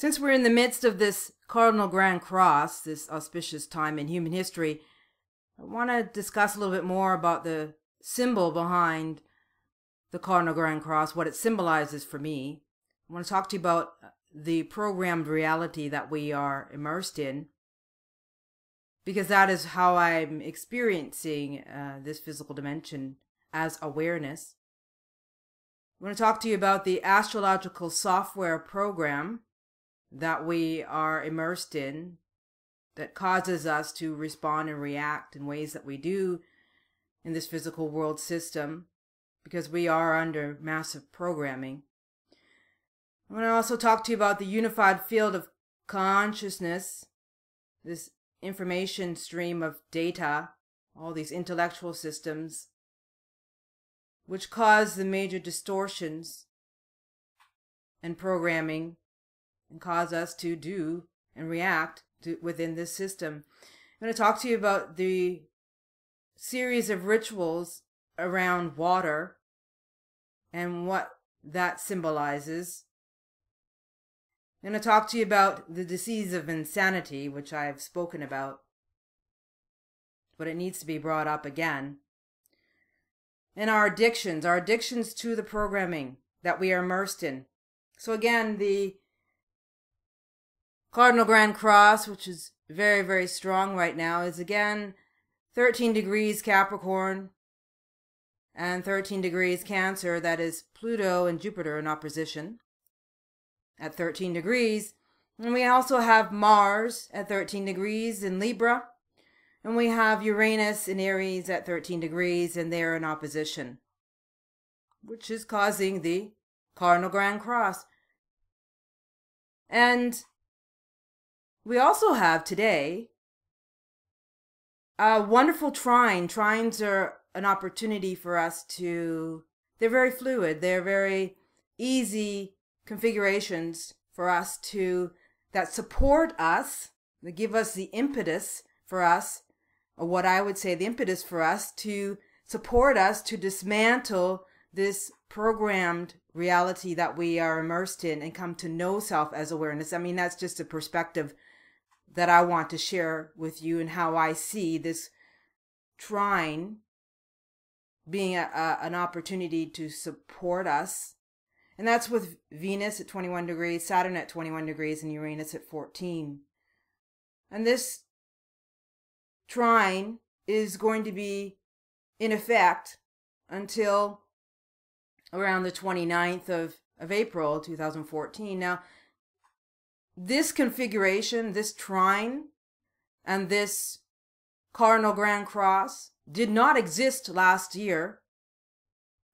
Since we're in the midst of this Cardinal Grand Cross, this auspicious time in human history, I want to discuss a little bit more about the symbol behind the Cardinal Grand Cross, what it symbolizes for me. I want to talk to you about the programmed reality that we are immersed in, because that is how I'm experiencing this physical dimension as awareness. I want to talk to you about the astrological software program that we are immersed in that causes us to respond and react in ways that we do in this physical world system, because we are under massive programming. I want to also talk to you about the unified field of consciousness, this information stream of data, all these intellectual systems, which cause the major distortions and programming and cause us to do and react within this system. I'm going to talk to you about the series of rituals around water and what that symbolizes. I'm going to talk to you about the disease of insanity, which I've spoken about, but it needs to be brought up again. And our addictions to the programming that we are immersed in. So again, the Cardinal Grand Cross, which is very, very strong right now, is again 13 degrees Capricorn and 13 degrees Cancer. That is Pluto and Jupiter in opposition at 13 degrees. And we also have Mars at 13 degrees in Libra. And we have Uranus in Aries at 13 degrees, and they're in opposition, which is causing the Cardinal Grand Cross. And we also have today a wonderful trine. Trines are an opportunity for us to, they're very fluid. They're very easy configurations for us to, that support us, that give us the impetus for us, or what I would say the impetus for us to support us to dismantle this programmed reality that we are immersed in and come to know self as awareness. I mean, that's just a perspective that I want to share with you and how I see this trine being an opportunity to support us. And that's with Venus at 21 degrees, Saturn at 21 degrees, and Uranus at 14. And this trine is going to be in effect until around the 29th of April 2014. Now, this configuration, this trine, and this Cardinal Grand Cross did not exist last year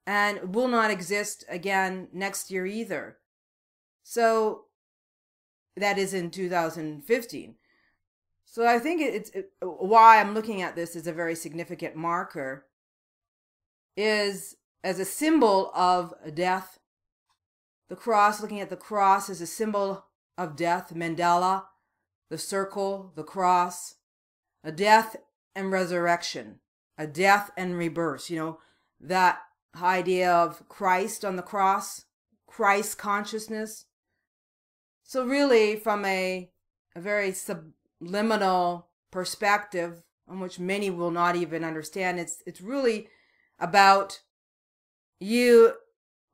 and will not exist again next year either. So that is in 2015. So I think it's why I'm looking at this as a very significant marker is as a symbol of death. The cross, looking at the cross as a symbol of death, Mandela, the circle, the cross, a death and resurrection, a death and rebirth. You know, that idea of Christ on the cross, Christ consciousness. So really from a very subliminal perspective on which many will not even understand, it's really about you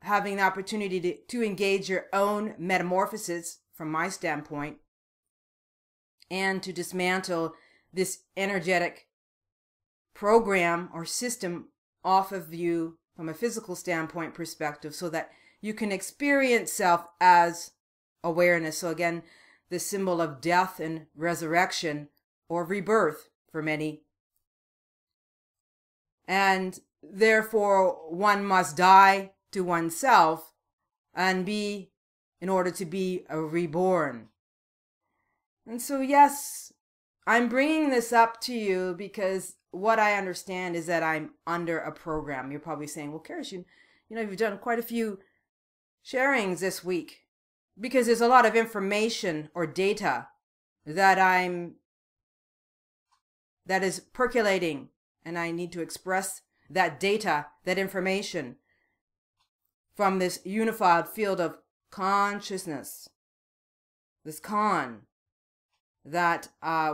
having the opportunity to engage your own metamorphosis from my standpoint and to dismantle this energetic program or system off of you from a physical standpoint perspective so that you can experience self as awareness. So again, the symbol of death and resurrection or rebirth for many. And therefore, one must die to oneself and be, in order to be reborn. And so, yes, I'm bringing this up to you because what I understand is that I'm under a program. You're probably saying, well, Karish, you know, you've done quite a few sharings this week because there's a lot of information or data that is percolating, and I need to express that data, that information from this unified field of consciousness. con that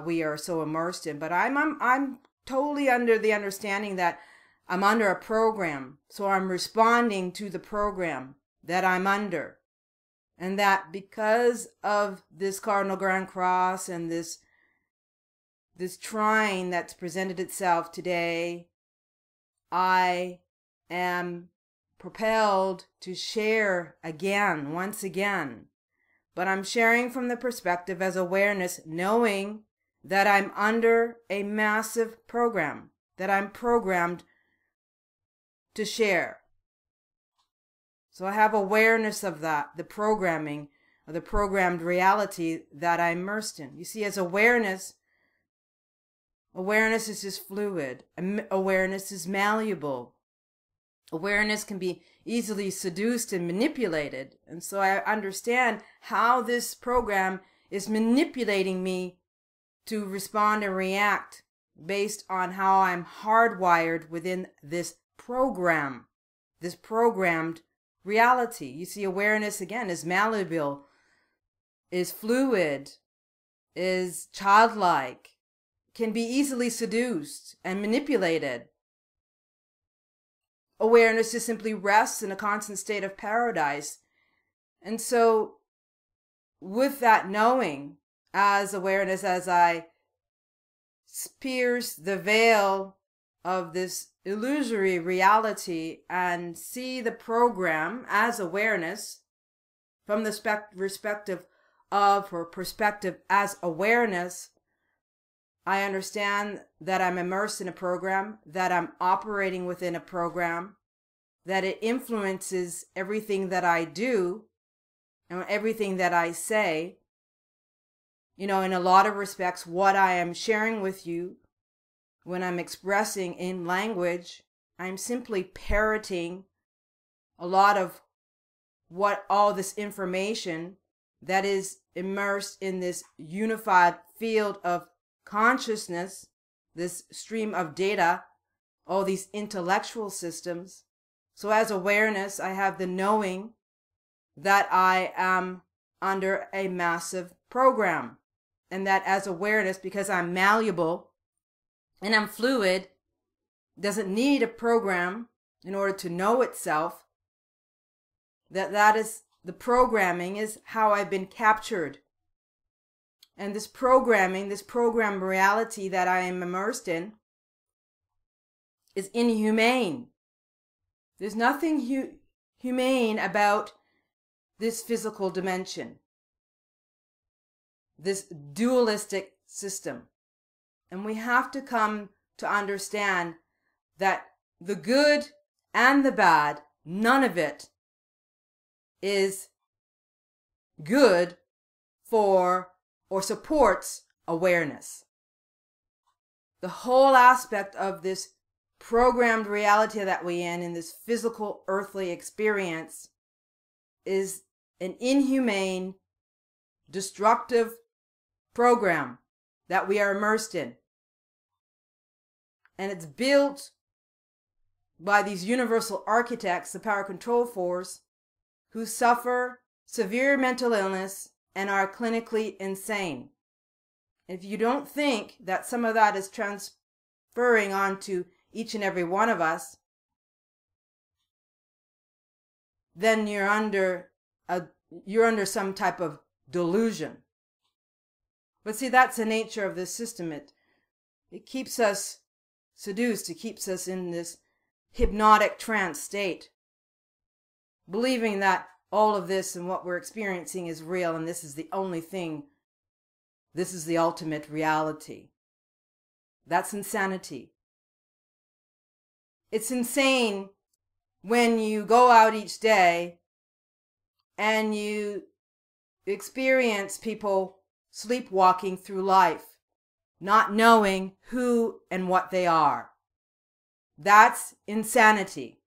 we are so immersed in. But I'm totally under the understanding that I'm under a program, so I'm responding to the program that I'm under. And that because of this Cardinal Grand Cross and this trine that's presented itself today, I am propelled to share again, once again. But I'm sharing from the perspective as awareness, knowing that I'm under a massive program, that I'm programmed to share. So I have awareness of that, the programming, of the programmed reality that I'm immersed in. You see, as awareness is just fluid. Awareness is malleable. Awareness can be easily seduced and manipulated. And so I understand how this program is manipulating me to respond and react based on how I'm hardwired within this program, this programmed reality. You see, awareness, again, is malleable, is fluid, is childlike, can be easily seduced and manipulated. Awareness just simply rests in a constant state of paradise. And so with that knowing, as awareness, as I pierce the veil of this illusory reality and see the program as awareness from the perspective of, or perspective as awareness, I understand that I'm immersed in a program, that I'm operating within a program, that it influences everything that I do and everything that I say. You know, in a lot of respects, what I am sharing with you when I'm expressing in language, I'm simply parroting a lot of what all this information that is immersed in this unified field of consciousness, this stream of data, all these intellectual systems. So as awareness, I have the knowing that I am under a massive program. And that as awareness, because I'm malleable and I'm fluid, doesn't need a program in order to know itself, that is the programming, is how I've been captured. And this programming, this program reality that I am immersed in, is inhumane. There's nothing humane about this physical dimension, this dualistic system. And we have to come to understand that the good and the bad, none of it is good for or supports awareness. The whole aspect of this programmed reality that we in this physical earthly experience, is an inhumane, destructive program that we are immersed in. And it's built by these universal architects, the power control force, who suffer severe mental illness and are clinically insane. If you don't think that some of that is transferring onto each and every one of us, then you're under some type of delusion. But see, that's the nature of this system. It keeps us seduced. It keeps us in this hypnotic trance state, believing that all of this and what we're experiencing is real, and this is the only thing. This is the ultimate reality. That's insanity. It's insane when you go out each day and you experience people sleepwalking through life, not knowing who and what they are. That's insanity.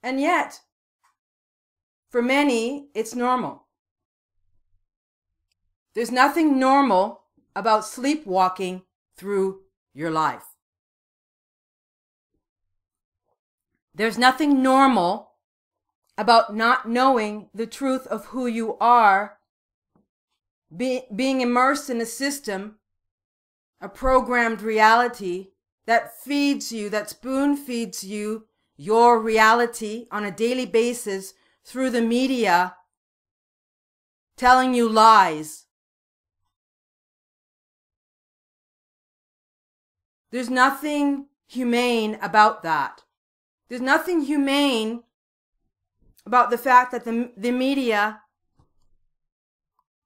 And yet, for many, it's normal. There's nothing normal about sleepwalking through your life. There's nothing normal about not knowing the truth of who you are being immersed in a system, a programmed reality that feeds you, that spoon feeds you your reality on a daily basis through the media, telling you lies. There's nothing humane about that. There's nothing humane about the fact that the media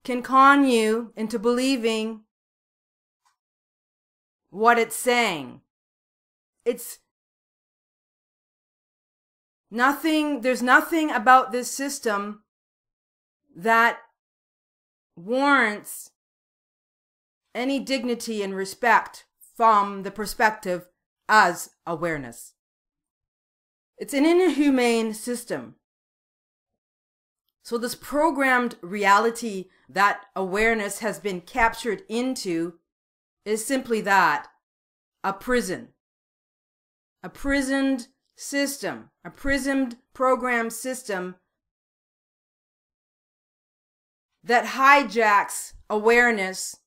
can con you into believing what it's saying. It's nothing, there's nothing about this system that warrants any dignity and respect from the perspective as awareness. It's an inhumane system. So this programmed reality that awareness has been captured into is simply that, a prison. A prisoned system, a prisoned programmed system that hijacks awareness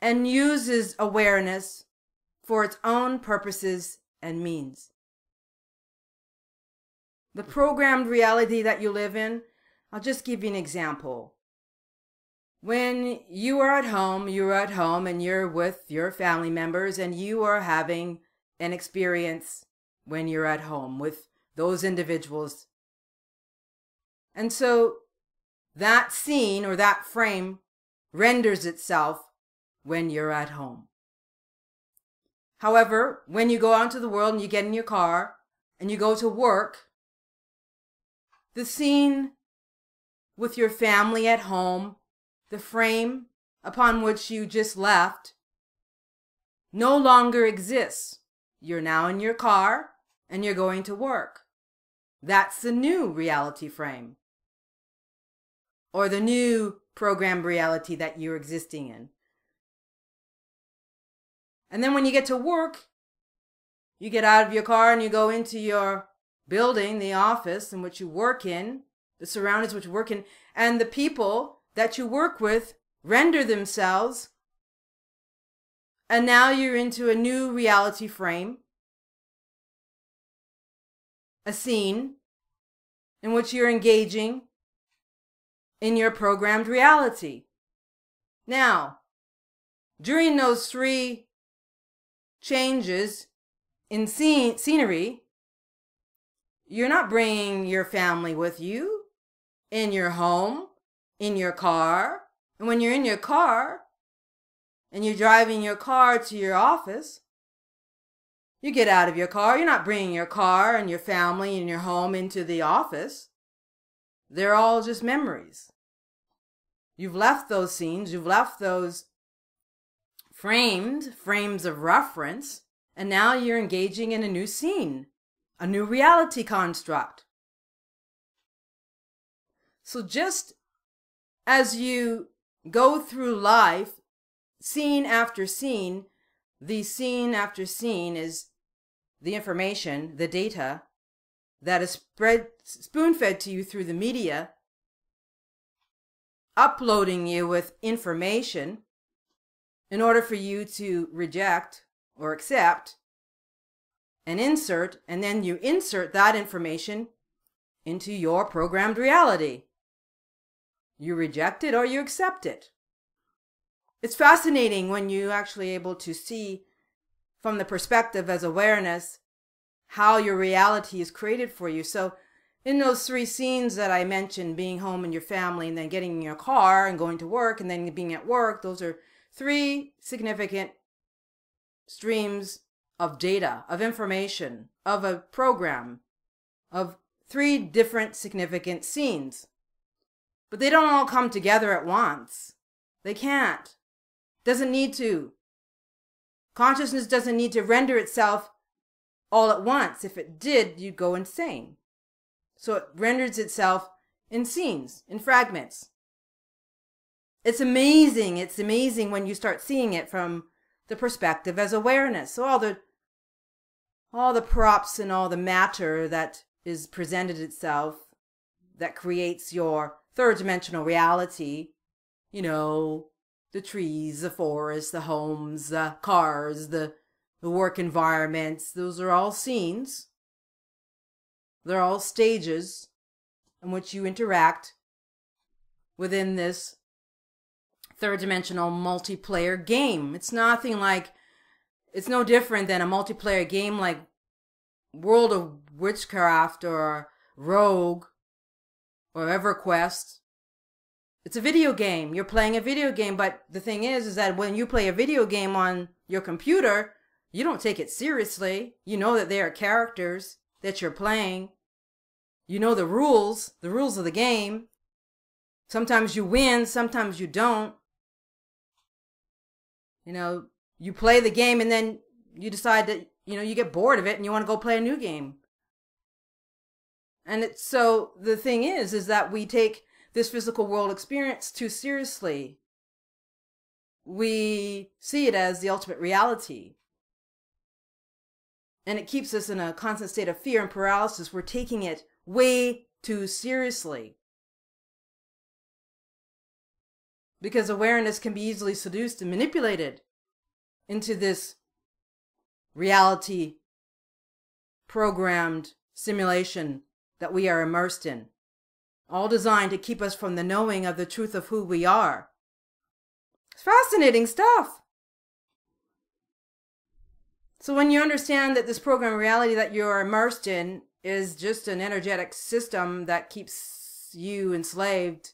and uses awareness for its own purposes and means. The programmed reality that you live in, I'll just give you an example. When you are at home and you're with your family members and you are having an experience when you're at home with those individuals. And so that scene or that frame renders itself when you're at home. However, when you go out into the world and you get in your car and you go to work, the scene with your family at home, the frame upon which you just left, no longer exists. You're now in your car and you're going to work. That's the new reality frame, or the new programmed reality that you're existing in. And then when you get to work, you get out of your car and you go into your building, the office in which you work in, the surroundings which you work in, and the people that you work with render themselves, and now you're into a new reality frame, a scene in which you're engaging in your programmed reality. Now, during those 3 changes in scenery, you're not bringing your family with you in your home, in your car. And when you're in your car and you're driving your car to your office, you get out of your car. You're not bringing your car and your family and your home into the office. They're all just memories. You've left those scenes. You've left those frames of reference. And now you're engaging in a new scene, a new reality construct. So just as you go through life, scene after scene, the scene after scene is the information, the data that is spoon-fed to you through the media, uploading you with information in order for you to reject or accept and insert, and then you insert that information into your programmed reality. You reject it or you accept it. It's fascinating when you're actually able to see from the perspective as awareness how your reality is created for you. So in those 3 scenes that I mentioned, being home and your family, and then getting in your car and going to work, and then being at work, those are 3 significant streams of data, of information, of a program, of 3 different significant scenes. But they don't all come together at once. They can't. Doesn't need to. Consciousness doesn't need to render itself all at once. If it did, you'd go insane. So it renders itself in scenes, in fragments. It's amazing. It's amazing when you start seeing it from the perspective as awareness. So all the props and all the matter that is presented itself, that creates your third dimensional reality, you know, the trees, the forests, the homes, the cars, the work environments, those are all scenes. They're all stages in which you interact within this third dimensional multiplayer game. It's nothing like, it's no different than a multiplayer game like World of Witchcraft or Rogue or EverQuest. It's a video game. You're playing a video game, but the thing is that when you play a video game on your computer, you don't take it seriously. You know that they are characters that you're playing. You know the rules of the game. Sometimes you win, sometimes you don't. You know, you play the game and then you decide that, you know, you get bored of it and you want to go play a new game. And so the thing is that we take this physical world experience too seriously. We see it as the ultimate reality. And it keeps us in a constant state of fear and paralysis. We're taking it way too seriously. Because awareness can be easily seduced and manipulated into this reality programmed simulation that we are immersed in. All designed to keep us from the knowing of the truth of who we are. It's fascinating stuff. So when you understand that this program reality that you're immersed in is just an energetic system that keeps you enslaved,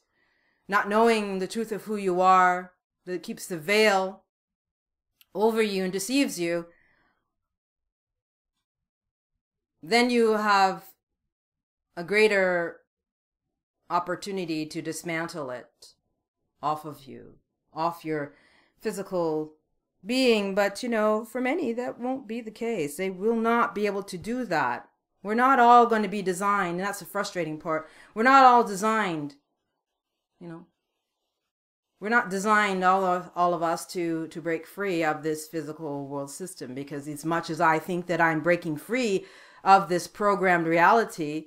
not knowing the truth of who you are, that keeps the veil over you and deceives you, then you have a greater opportunity to dismantle it off of you, off your physical being. But, you know, for many, that won't be the case. They will not be able to do that. We're not all going to be designed, and that's the frustrating part. We're not all designed, you know. We're not designed, all of us, to break free of this physical world system, because as much as I think that I'm breaking free of this programmed reality,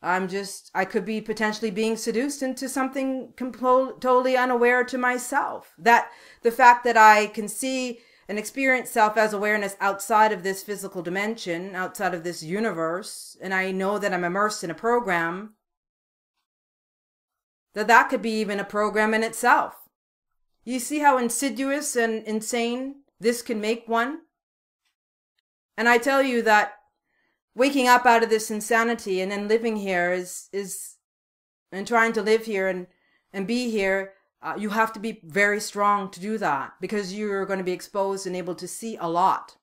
I could be potentially being seduced into something totally unaware to myself. That the fact that I can see and experience self as awareness outside of this physical dimension, outside of this universe, and I know that I'm immersed in a program, that could be even a program in itself. You see how insidious and insane this can make one? And I tell you that waking up out of this insanity and then living here and trying to live here and be here, you have to be very strong to do that, because you're going to be exposed and able to see a lot.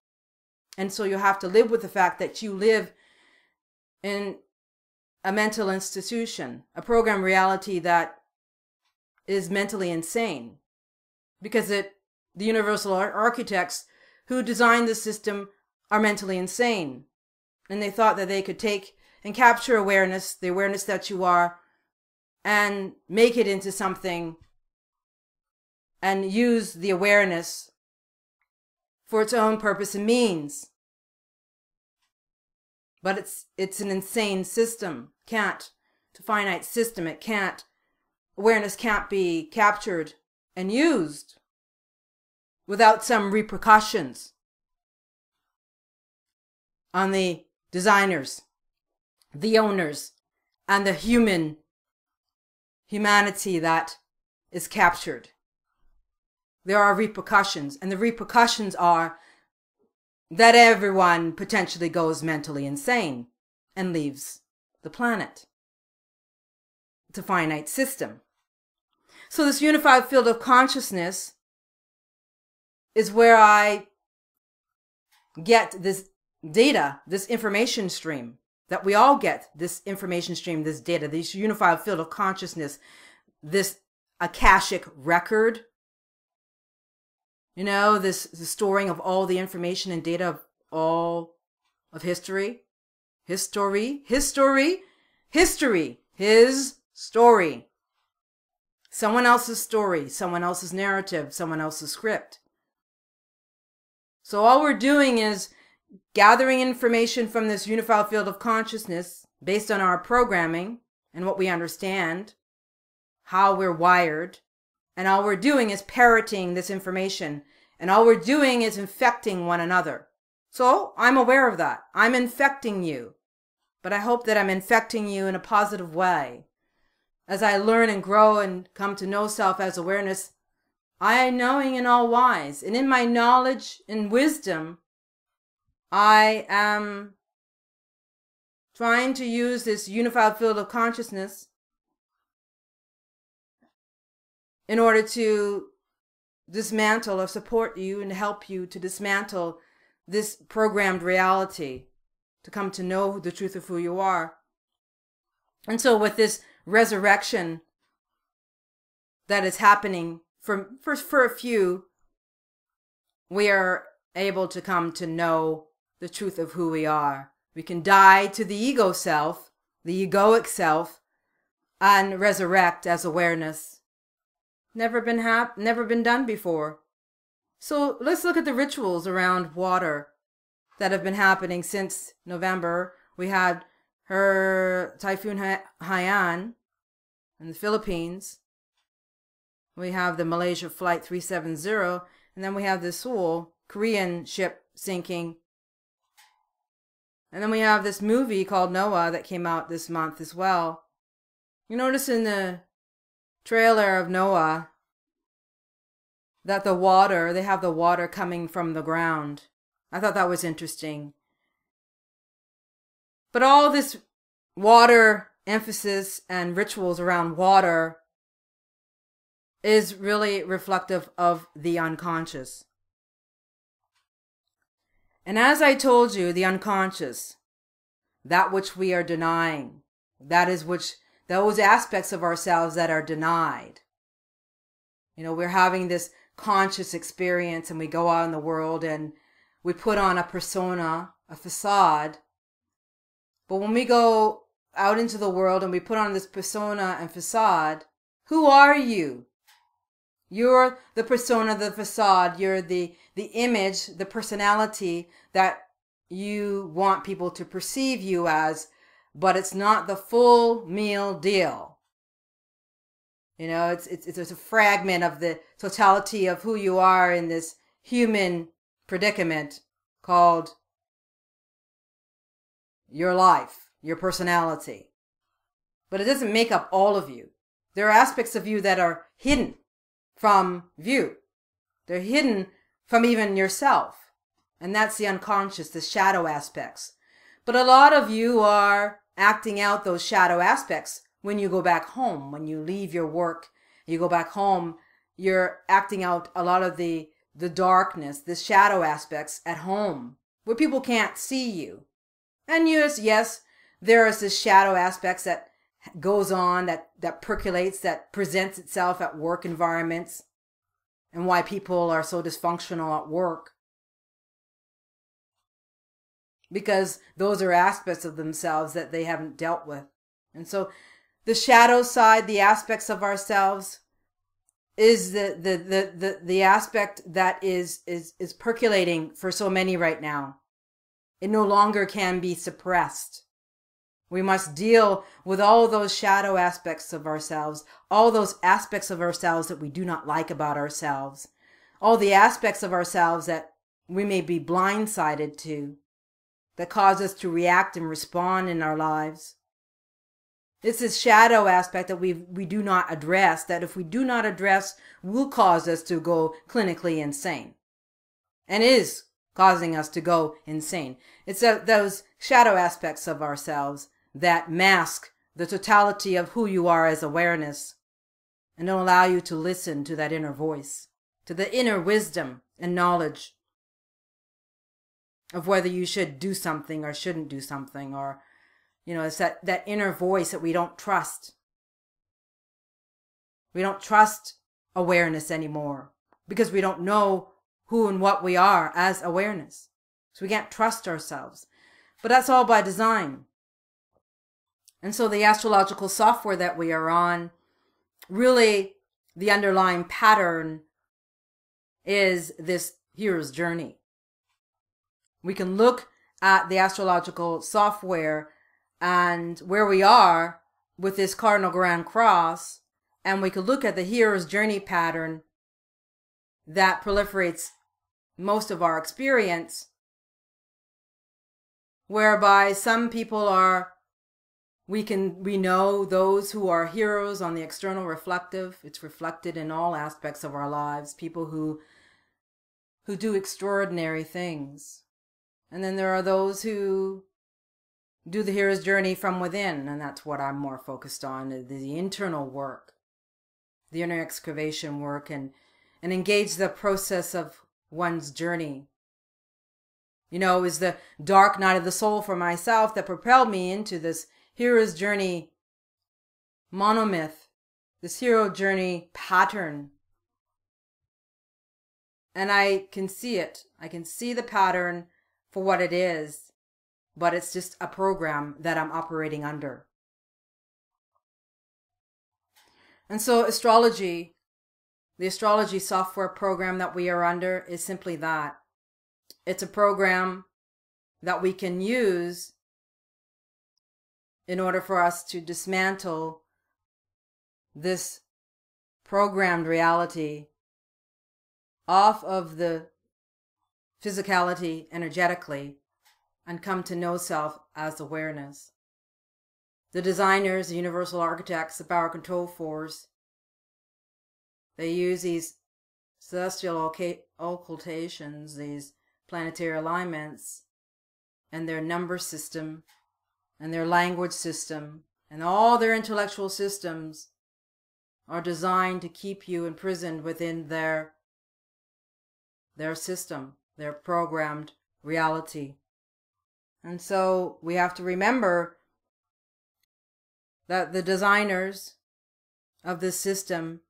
And so you have to live with the fact that you live in a mental institution, a program reality that is mentally insane, because the universal architects who designed the system are mentally insane. And they thought that they could take and capture awareness, the awareness that you are, and make it into something and use the awareness for its own purpose and means. But it's an insane system. It's a finite system. Awareness can't be captured and used without some repercussions on the designers, the owners, and the humanity that is captured. There are repercussions, and the repercussions are that everyone potentially goes mentally insane and leaves the planet. It's a finite system. So this unified field of consciousness is where I get this data, this information stream, that we all get this information stream, this data, this unified field of consciousness, this Akashic record, you know, the storing of all the information and data of all of history. His story. Someone else's story, someone else's narrative, someone else's script. So all we're doing is gathering information from this unified field of consciousness based on our programming, and what we understand, how we're wired, and all we're doing is parroting this information, and all we're doing is infecting one another. So I'm aware of that. I'm infecting you, but I hope that I'm infecting you in a positive way. As I learn and grow and come to know self as awareness, I am knowing and all wise, and in my knowledge and wisdom, I am trying to use this unified field of consciousness in order to dismantle or support you and help you to dismantle this programmed reality, to come to know the truth of who you are. And so with this resurrection that is happening for a few, we are able to come to know the truth of who we are. We can die to the ego self, the egoic self, and resurrect as awareness. Never been done before. So let's look at the rituals around water that have been happening since November. We had Typhoon Haiyan in the Philippines. We have the Malaysia Flight 370, and then we have the Seoul Korean ship sinking. And then we have this movie called Noah that came out this month as well. You notice in the trailer of Noah that they have the water coming from the ground. I thought that was interesting. But all this water emphasis and rituals around water is really reflective of the unconscious. And as I told you, the unconscious, that which we are denying, those aspects of ourselves that are denied. We're having this conscious experience, and we go out in the world and we put on a persona, a facade. But when we go out into the world and we put on this persona and facade, who are you? You're the persona, the facade. You're the image, the personality that you want people to perceive you as, but it's not the full meal deal. It's a fragment of the totality of who you are in this human predicament called your life, your personality. But it doesn't make up all of you. There are aspects of you that are hidden from view. They're hidden from even yourself. And that's the unconscious, the shadow aspects. But a lot of you are acting out those shadow aspects when you go back home. When you leave your work, you go back home, you're acting out a lot of the darkness, the shadow aspects at home, where people can't see you. And yes, there is this shadow aspects that goes on, that percolates, that presents itself at work environments, and why people are so dysfunctional at work. Because those are aspects of themselves that they haven't dealt with. And so the shadow side, the aspects of ourselves, is the aspect that is percolating for so many right now. It no longer can be suppressed. We must deal with all those shadow aspects of ourselves, all those aspects of ourselves that we do not like about ourselves, all the aspects of ourselves that we may be blindsided to, that cause us to react and respond in our lives. It's this shadow aspect that we do not address, that if we do not address, will cause us to go clinically insane. And is causing us to go insane. It's those shadow aspects of ourselves that mask the totality of who you are as awareness, and don't allow you to listen to that inner voice, to the inner wisdom and knowledge of whether you should do something or shouldn't do something, or it's that inner voice that we don't trust. We don't trust awareness anymore because we don't know who and what we are as awareness. So we can't trust ourselves. But that's all by design. And so the astrological software that we are on, really the underlying pattern is this hero's journey. We can look at the astrological software and where we are with this Cardinal Grand Cross, and we could look at the hero's journey pattern that proliferates most of our experience, whereby some people are, we know those who are heroes on the external reflective. It's reflected in all aspects of our lives, people who do extraordinary things. And then there are those who do the hero's journey from within, and that's what I'm more focused on, the internal work, the inner excavation work, and engage the process of one's journey. You know, it was the dark night of the soul for myself that propelled me into this hero's journey monomyth, this hero journey pattern. And I can see it. I can see the pattern for what it is, but it's just a program that I'm operating under. And so astrology, the astrology software program that we are under, is simply that. It's a program that we can use in order for us to dismantle this programmed reality off of the physicality energetically and come to know self as awareness. The designers, the universal architects, the power control force, they use these celestial occultations, these planetary alignments, and their number system, and their language system, and all their intellectual systems are designed to keep you imprisoned within their system, their programmed reality. And so we have to remember that the designers of this system,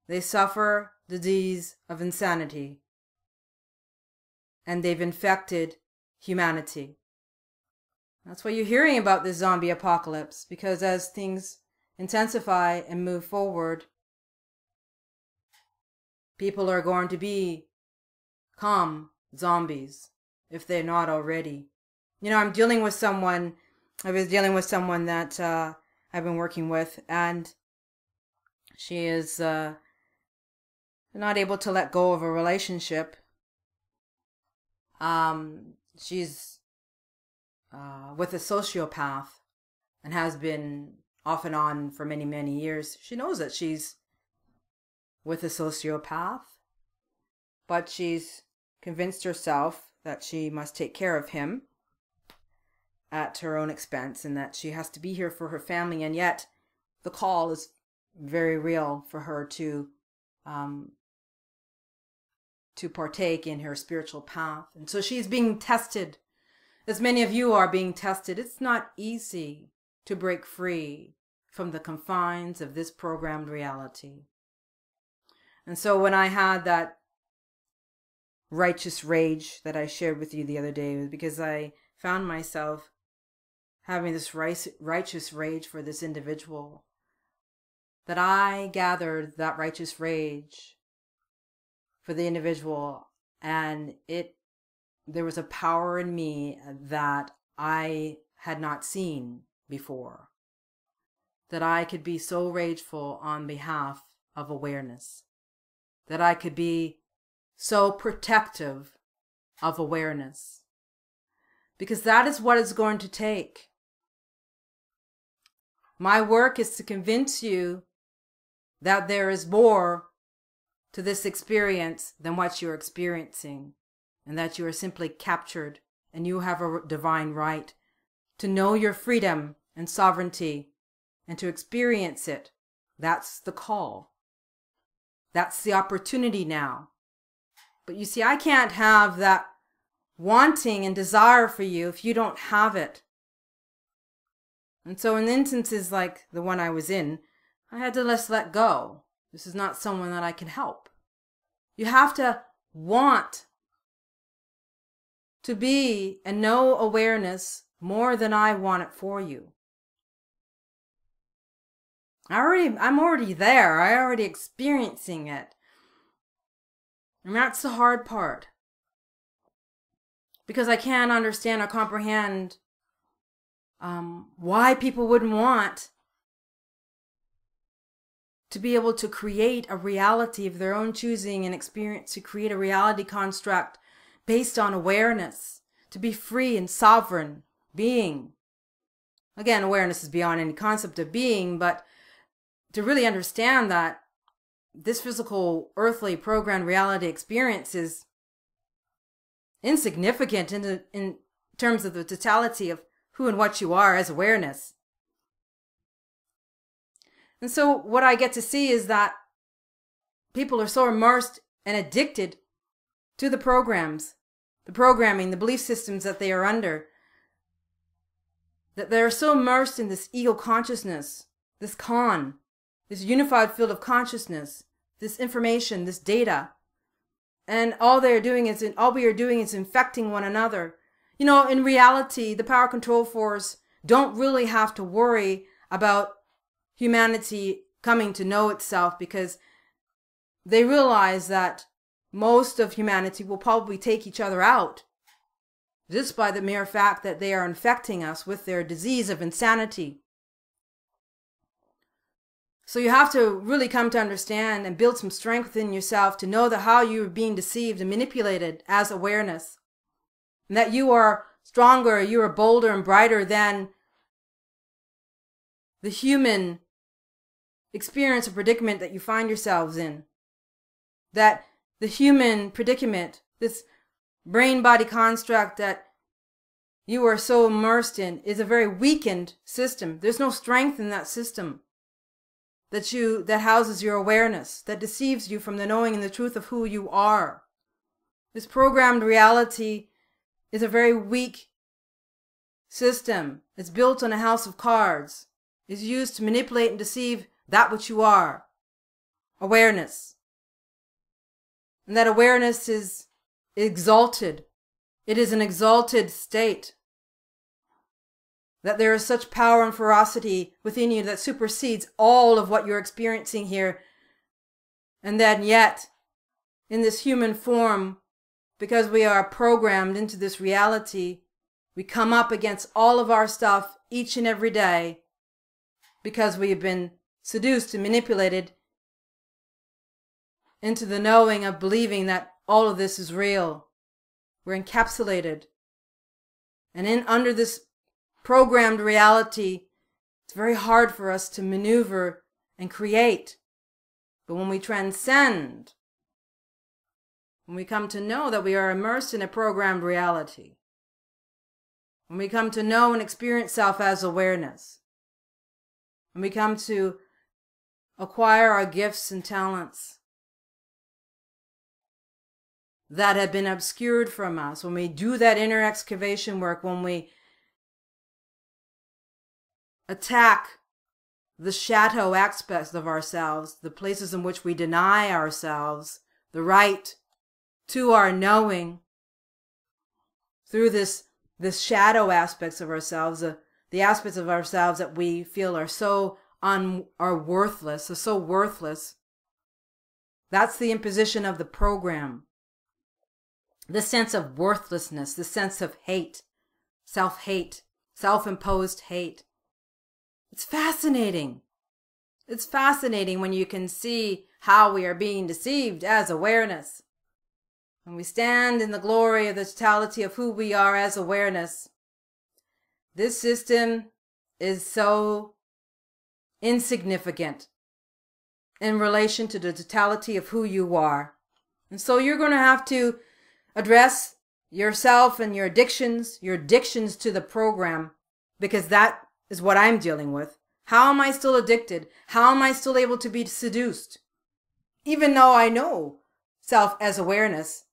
they suffer the disease of insanity, and they've infected humanity. That's why you're hearing about this zombie apocalypse, because as things intensify and move forward, people are going to become zombies if they're not already. You know, I was dealing with someone that I've been working with, and she is not able to let go of a relationship. She's with a sociopath and has been off and on for many, many years. She knows that she's with a sociopath, but she's convinced herself that she must take care of him at her own expense and that she has to be here for her family. And yet the call is very real for her to partake in her spiritual path. And so she's being tested, as many of you are being tested. It's not easy to break free from the confines of this programmed reality. And so when I had that righteous rage that I shared with you the other day, it was because I found myself having this righteous rage for this individual, that I gathered that righteous rage for the individual, and there was a power in me that I had not seen before, that I could be so rageful on behalf of awareness, that I could be so protective of awareness, because that is what it's going to take. My work is to convince you that there is more to this experience than what you're experiencing, and that you are simply captured, and you have a divine right to know your freedom and sovereignty and to experience it. That's the call. That's the opportunity now. But you see, I can't have that wanting and desire for you if you don't have it. And so in instances like the one I was in, I had to just let go. This is not someone that I can help. You have to want to be and know awareness more than I want it for you. I'm already there. I'm already experiencing it. And that's the hard part. Because I can't understand or comprehend why people wouldn't want to be able to create a reality of their own choosing and experience, to create a reality construct based on awareness, to be free and sovereign being. Again, awareness is beyond any concept of being, but to really understand that this physical, earthly, programmed reality experience is insignificant in terms of the totality of who and what you are as awareness. And so what I get to see is that people are so immersed and addicted to the programs, the programming, the belief systems that they are under, that they're so immersed in this ego consciousness, this this unified field of consciousness, this information, this data. And all we are doing is infecting one another. You know, in reality, the power control force don't really have to worry about humanity coming to know itself, because they realize that most of humanity will probably take each other out just by the mere fact that they are infecting us with their disease of insanity. So you have to really come to understand and build some strength within yourself to know that how you're being deceived and manipulated as awareness, and that you are stronger, you are bolder and brighter than the human experience or predicament that you find yourselves in. That the human predicament, this brain-body construct that you are so immersed in, is a very weakened system. There's no strength in that system that houses your awareness, that deceives you from the knowing and the truth of who you are. This programmed reality is a very weak system. It's built on a house of cards. It's used to manipulate and deceive that which you are, awareness. And that awareness is exalted. It is an exalted state. That there is such power and ferocity within you that supersedes all of what you're experiencing here. And then yet, in this human form, because we are programmed into this reality, we come up against all of our stuff each and every day because we have been seduced and manipulated into the knowing of believing that all of this is real. We're encapsulated. And under this programmed reality, it's very hard for us to maneuver and create. But when we transcend, when we come to know that we are immersed in a programmed reality, when we come to know and experience self as awareness, when we come to acquire our gifts and talents that have been obscured from us, when we do that inner excavation work, when we attack the shadow aspects of ourselves, the places in which we deny ourselves the right to our knowing through this shadow aspects of ourselves, the aspects of ourselves that we feel are worthless, are so worthless. That's the imposition of the program. The sense of worthlessness, the sense of hate, self-hate, self-imposed hate. It's fascinating. It's fascinating when you can see how we are being deceived as awareness. When we stand in the glory of the totality of who we are as awareness, this system is so insignificant in relation to the totality of who you are. And so you're going to have to address yourself and your addictions to the program, because that is what I'm dealing with. How am I still addicted? How am I still able to be seduced? Even though I know self as awareness,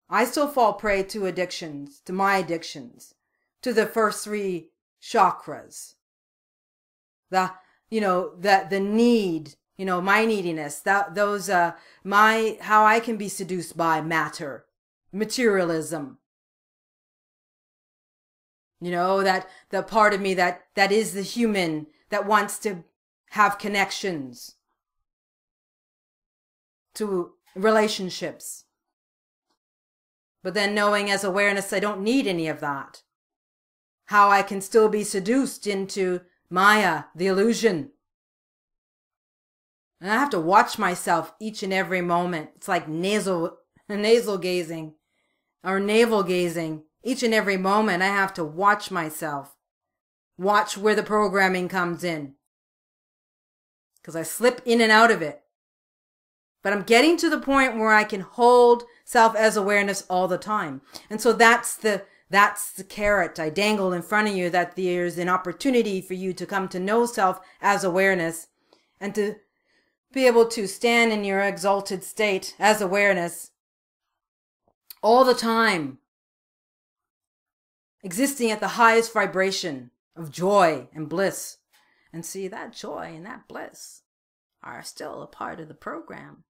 I still fall prey to addictions, to my addictions, to the first three chakras. The need, my neediness, how I can be seduced by matter, materialism. That part of me that is the human that wants to have connections to relationships. But then knowing as awareness, I don't need any of that. how I can still be seduced into Maya, the illusion. And I have to watch myself each and every moment. It's like nasal gazing or navel gazing. Each and every moment I have to watch myself. Watch where the programming comes in. Because I slip in and out of it. But I'm getting to the point where I can hold self as awareness all the time. And so that's the carrot I dangle in front of you, that there's an opportunity for you to come to know self as awareness and to be able to stand in your exalted state as awareness all the time, existing at the highest vibration of joy and bliss. And see, that joy and that bliss are still a part of the program.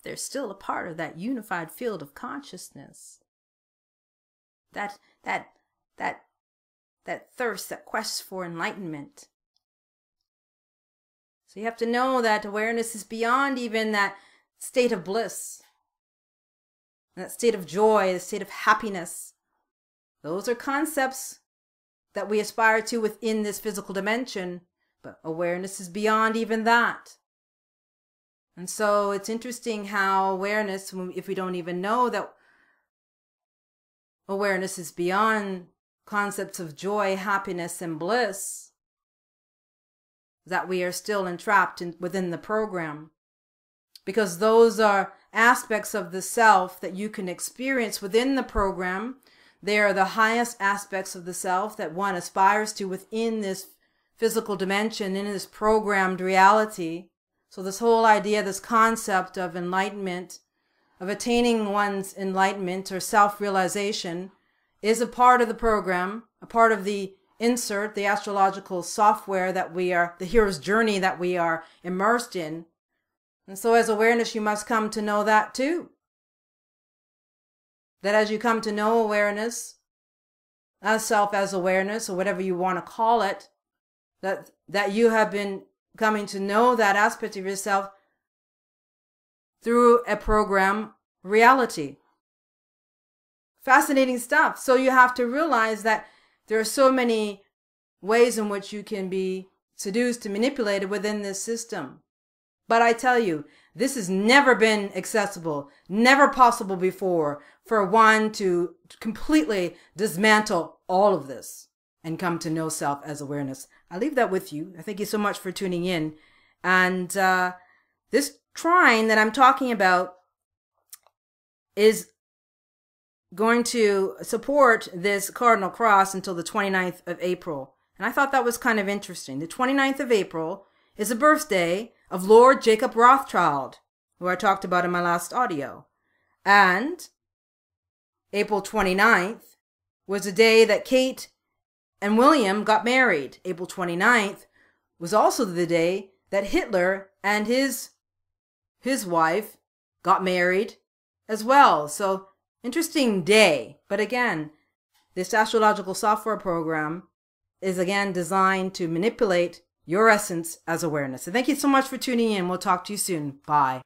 They're still a part of that unified field of consciousness. That thirst, that quest for enlightenment. So you have to know that awareness is beyond even that state of bliss, that state of joy, the state of happiness. Those are concepts that we aspire to within this physical dimension, but awareness is beyond even that. And so it's interesting how awareness, if we don't even know that awareness is beyond concepts of joy, happiness, and bliss, that we are still entrapped within the program. Because those are aspects of the self that you can experience within the program. They are the highest aspects of the self that one aspires to within this physical dimension, in this programmed reality. So this whole idea, this concept of enlightenment, of attaining one's enlightenment or self-realization, is a part of the program, a part of the insert, the astrological software that we are, the hero's journey that we are immersed in. And so as awareness, you must come to know that too. That as you come to know awareness, as self as awareness, or whatever you want to call it, that you have been coming to know that aspect of yourself through a program reality. Fascinating stuff. So you have to realize that there are so many ways in which you can be seduced and manipulated within this system. But I tell you, this has never been accessible, never possible before for one to completely dismantle all of this and come to know self as awareness. I leave that with you. I thank you so much for tuning in. And this trine that I'm talking about is going to support this cardinal cross until the 29th of April. And I thought that was kind of interesting. The 29th of April is the birthday of Lord Jacob Rothschild, who I talked about in my last audio. And April 29th was the day that Kate and William got married. April 29th was also the day that Hitler and his wife got married as well. So interesting day. But again, this astrological software program is again designed to manipulate your essence as awareness. So thank you so much for tuning in. We'll talk to you soon. Bye.